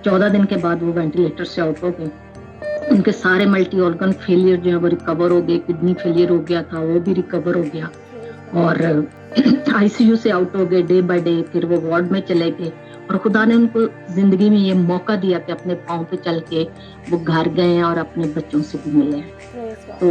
14 दिन के बाद वो वेंटिलेटर से आउट हो गए। उनके सारे मल्टी ऑर्गन फेलियर जो है वो रिकवर हो गए, किडनी फेलियर हो गया था वो भी रिकवर हो गया, और आईसीयू से आउट हो गए डे बाय डे। फिर वो वार्ड में चले गए, और खुदा ने उनको जिंदगी में ये मौका दिया कि अपने पाँव पे चल के वो घर गए हैं और अपने बच्चों से भी मिले हैं। तो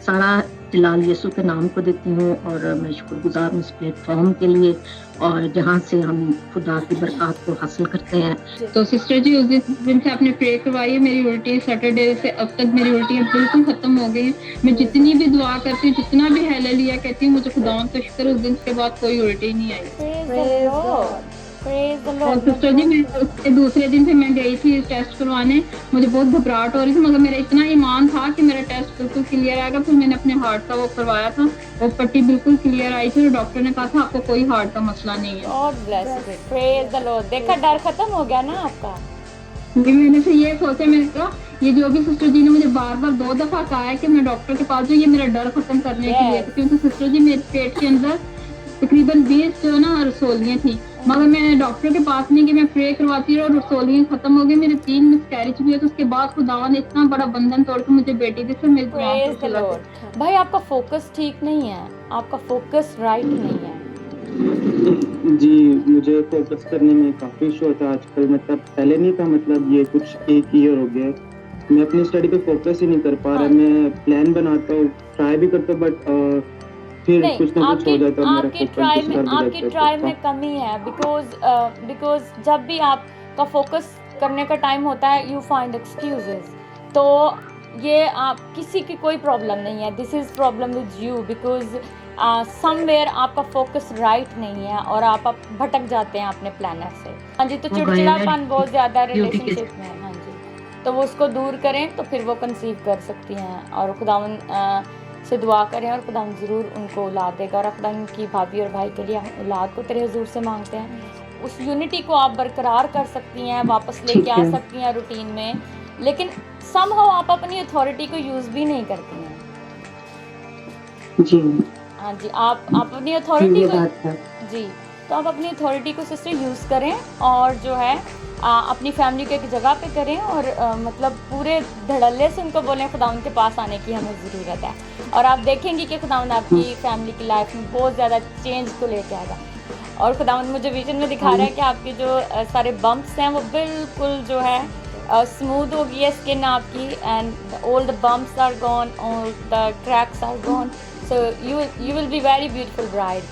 सारा जलाल यीशु के नाम को देती हूँ, और मैं शुक्रगुजार हूँ इस प्लेटफॉर्म के लिए, और जहाँ से हम खुदा की बरकत को हासिल करते हैं। तो सिस्टर जी, उस दिन से आपने प्रे करवाई है, मेरी उल्टी सैटरडे से अब तक मेरी उल्टियाँ बिल्कुल खत्म हो गई हैं। मैं जितनी भी दुआ करती हूँ, जितना भी हालेलुया कहती हूँ, मुझे खुदावंद का शुक्र, उस दिन के बाद कोई उल्टी नहीं आई। और सिस्टर जी, मैं उसके दूसरे दिन से मैं गई थी टेस्ट करवाने। मुझे बहुत घबराहट हो रही थी, मगर मेरा इतना ईमान था कि मेरा टेस्ट बिल्कुल क्लियर आएगा। फिर मैंने अपने हार्ट का वो करवाया था, वो पट्टी बिल्कुल क्लियर आई थी, और डॉक्टर ने कहा था आपको कोई हार्ट का मसला नहीं है। God bless you, praise the Lord. देखा, डर खत्म हो गया ना आपका। मैंने फिर ये सोचा, मैंने कहा ये जो भी सिस्टर जी ने मुझे बार बार 2 दफा कहा है कि मैं डॉक्टर के पास जाऊँ, ये मेरा डर खत्म करने के लिए, क्योंकि सिस्टर जी मेरे पेट के अंदर तकरीबन 20 जो ना रसोलियाँ थी, मगर मैं डॉक्टर के पास नहीं कि मैं प्रे करवाती रही, और रसोलियाँ खत्म हो गई। मेरे 3 मिसकैरेज हुए, तो उसके बाद खुदा ने इतना बड़ा बंधन तोड़ के मुझे बेटी दी, फिर मेरे प्रेज द लॉर्ड। भाई, आपका फोकस ठीक नहीं है, आपका फोकस राइट नहीं है। जी, मुझे फोकस करने में काफ़ी इशू होता है आजकल। मतलब पहले नहीं था, मतलब ये कुछ 1 ईयर हो गया मैं अपनी स्टडी पे फोकस ही नहीं कर पा रहा। मैं प्लान बनाता हूँ, ट्राई भी करता हूँ, बट फिर कुछ ना कुछ हो जाता है। आपकी ट्राई में कमी है, बिकॉज जब भी आपका फोकस करने का टाइम होता है, यू फाइंड एक्सक्यूजेस। तो ये आप किसी की कोई प्रॉब्लम नहीं है, this is problem with you, because somewhere आपका फोकस राइट नहीं है और आप भटक जाते हैं अपने प्लानर से। हाँ जी, तो चिड़चिड़ापन बहुत ज़्यादा रिलेशनशिप में है। हाँ जी, तो वो उसको दूर करें तो फिर वो कंसीव कर सकती हैं, और खुदावन से दुआ करें, और खुदावन ज़रूर उनको औलाद देगा। और खुदावन की भाभी और भाई के लिए हम औलाद को तेरे हुजूर से मांगते हैं। उस यूनिटी को आप बरकरार कर सकती हैं, वापस लेके आ सकती हैं रूटीन में, लेकिन समहाउ आप अपनी अथॉरिटी को यूज़ भी नहीं करती हैं। जी हाँ जी, आप अपनी अथॉरिटी को जी, तो आप अपनी अथॉरिटी को सिस्टर यूज़ करें, और जो है अपनी फैमिली को एक जगह पे करें, और मतलब पूरे धड़ल्ले से उनको बोलें खुदावंद के पास आने की हमें ज़रूरत है, और आप देखेंगी कि खुदावंद आपकी फैमिली की लाइफ में बहुत ज़्यादा चेंज को लेके आएगा। और खुदावंद मुझे विजन में दिखा रहा है कि आपके जो सारे बम्प्स हैं वो बिल्कुल जो है स्मूथ हो गई है स्किन आपकी, and all the bumps are gone, all the cracks are gone, so you will be very beautiful bride.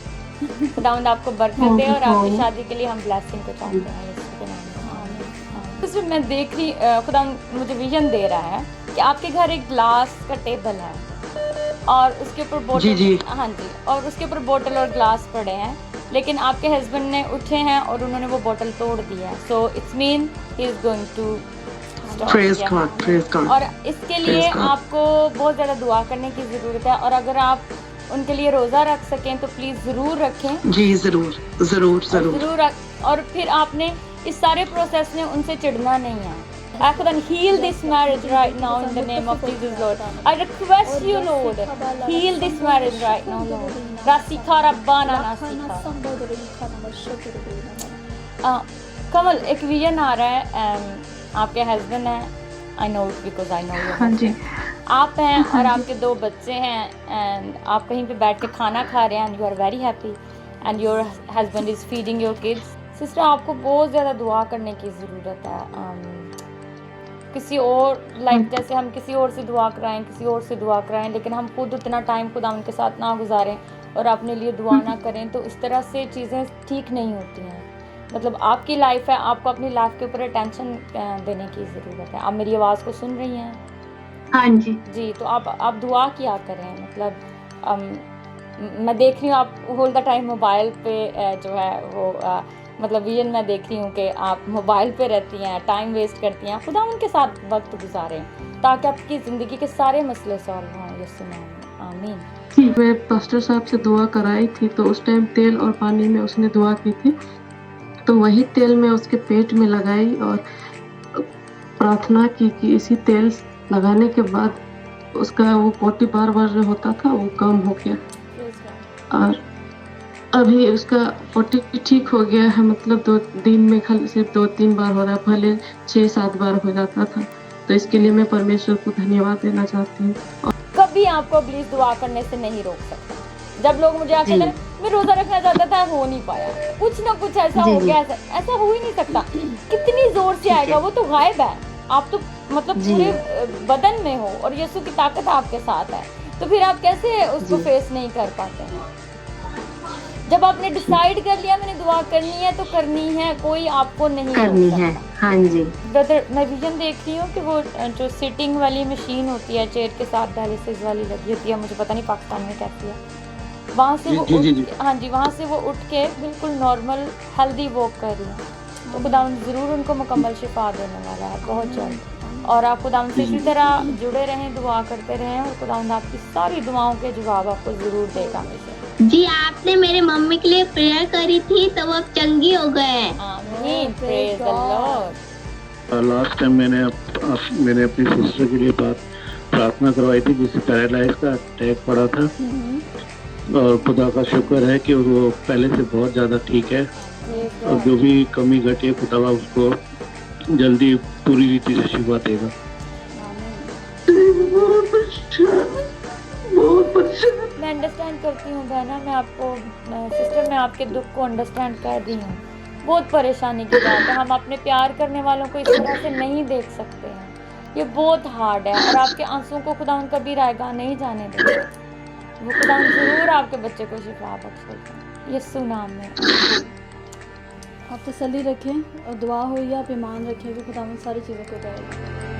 खुदावंद आपको बरकत दे, और आपकी शादी के लिए हम ब्लेसिंग को चाहते हैं यीशु के नाम में। तो मैं देख रही, खुदा मुझे विजन दे रहा है कि आपके घर एक ग्लास का टेबल है, और उसके ऊपर बोतल, हाँ जी, और उसके ऊपर बोतल और ग्लास पड़े हैं, लेकिन आपके हस्बैंड ने उठे हैं और उन्होंने वो बोतल तोड़ दी है। So it's mean he is going to praise God. और इसके लिए आपको बहुत ज़्यादा दुआ करने की ज़रूरत है, और अगर आप उनके लिए रोज़ा रख सकें तो प्लीज़ ज़रूर रखें। जी ज़रूर। और फिर आपने इस सारे प्रोसेस में उनसे चिढ़ना नहीं है। I couldn't heal this marriage right now in the name of Jesus, Lord. I request you, Lord, heal this marriage right now, Lord. Rasika Rabbana Nasika. कमल, एक विजन आ रहा है, आपके हस्बैंड हैं, I know it because I know you. हाँ जी, आप हैं और आपके 2 बच्चे हैं, एंड आप कहीं पे बैठ के खाना खा रहे हैं, and you are very happy, and your husband is feeding your kids. Sister, आपको बहुत ज़्यादा दुआ करने की ज़रूरत है। किसी और जैसे हम किसी और से दुआ कराएं, लेकिन हम खुद उतना टाइम खुदा उनके साथ ना गुजारें और अपने लिए दुआ ना करें, तो इस तरह से चीज़ें ठीक नहीं होती हैं। मतलब आपकी लाइफ है, आपको अपनी लाइफ के ऊपर अटेंशन देने की ज़रूरत है। आप मेरी आवाज़ को सुन रही हैं? हाँ जी जी, तो आप दुआ किया करें। मतलब मैं देख रही हूँ आप होल द टाइम मोबाइल पे जो है वो मतलब विजन मैं देख रही हूँ कि आप मोबाइल पे रहती हैं, टाइम वेस्ट करती हैं। खुदा उनके साथ वक्त गुजारें ताकि आपकी ज़िंदगी के सारे मसले सॉल्व हों। यीशु नाम में आमीन। मैं पास्टर साहब से दुआ कराई थी, तो उस टाइम तेल और पानी में उसने दुआ की थी, तो वही तेल मैं उसके पेट में लगाई और प्रार्थना की कि इसी तेल लगाने के बाद उसका वो पोटी बार बार जो होता था वो कम हो गया। और अभी उसका 40 ठीक हो गया है, मतलब 2 दिन में खाली सिर्फ 2-3 बार हो रहा है, पहले 6-7 बार हो जाता था। तो इसके लिए मैं परमेश्वर को धन्यवाद देना चाहती हूँ। कभी आपको प्लीज दुआ करने से नहीं रोक सकता। जब लोग मुझे आके कहते हैं मैं रोजा रखना चाहता था, हो नहीं पाया, कुछ ना कुछ ऐसा हो गया, ऐसा हो ही नहीं सकता। कितनी जोर से आएगा, वो तो गायब है, आप तो मतलब पूरे बदन में हो और यीशु की ताकत आपके साथ है, तो फिर आप कैसे उसको फेस नहीं कर पाते हैं। जब आपने डिसाइड कर लिया मैंने दुआ करनी है तो करनी है, कोई आपको नहीं करनी है। हाँ जी ब्रदर, मैं विजन देख रही हूँ कि वो जो सिटिंग वाली मशीन होती है चेयर के साथ डायलिसिस वाली लगी होती है, मुझे पता नहीं पाकिस्तान में कैसी है, वहाँ से वो हाँ जी, वहाँ से वो उठ के बिल्कुल नॉर्मल हेल्दी वॉक कर रही है। तो खुदावंद ज़रूर उनको मुकम्मल शिफा देने वाला है बहुत जल्द। और आप खुदावंद से इसी तरह जुड़े रहें, दुआ करते रहें और खुदावंद आपकी सारी दुआओं के जवाब आपको ज़रूर देगा। जी आपने मेरे मम्मी के लिए प्रेयर करी थी तो वो अब चंगी हो गए। आमीन, praise the Lord. Last time मैंने अपनी सिस्टर के लिए प्रार्थना करवाई थी जिसे पैरालाइज का अटैक पड़ा था, और खुदा का शुक्र है कि वो पहले से बहुत ज़्यादा ठीक है, और जो भी कमी घटी है खुदा उसको जल्दी पूरी रीति से शिफा देगा। मैं अंडरस्टैंड करती हूँ बहना, मैं आपको सिस्टर, मैं आपके दुख को अंडरस्टैंड कर रही हूँ। बहुत परेशानी की बात है, हम अपने प्यार करने वालों को इस तरह से नहीं देख सकते हैं, ये बहुत हार्ड है। और आपके आंसुओं को खुदा कभी रायगा नहीं जाने देगा, वो खुदा ज़रूर आपके बच्चे को शिफा बख्शेगा यीशु नाम में। आप तसल्ली रखें और दुआ हो या आप ईमान रखें कि खुदा सारी चीज़ों को करेगा।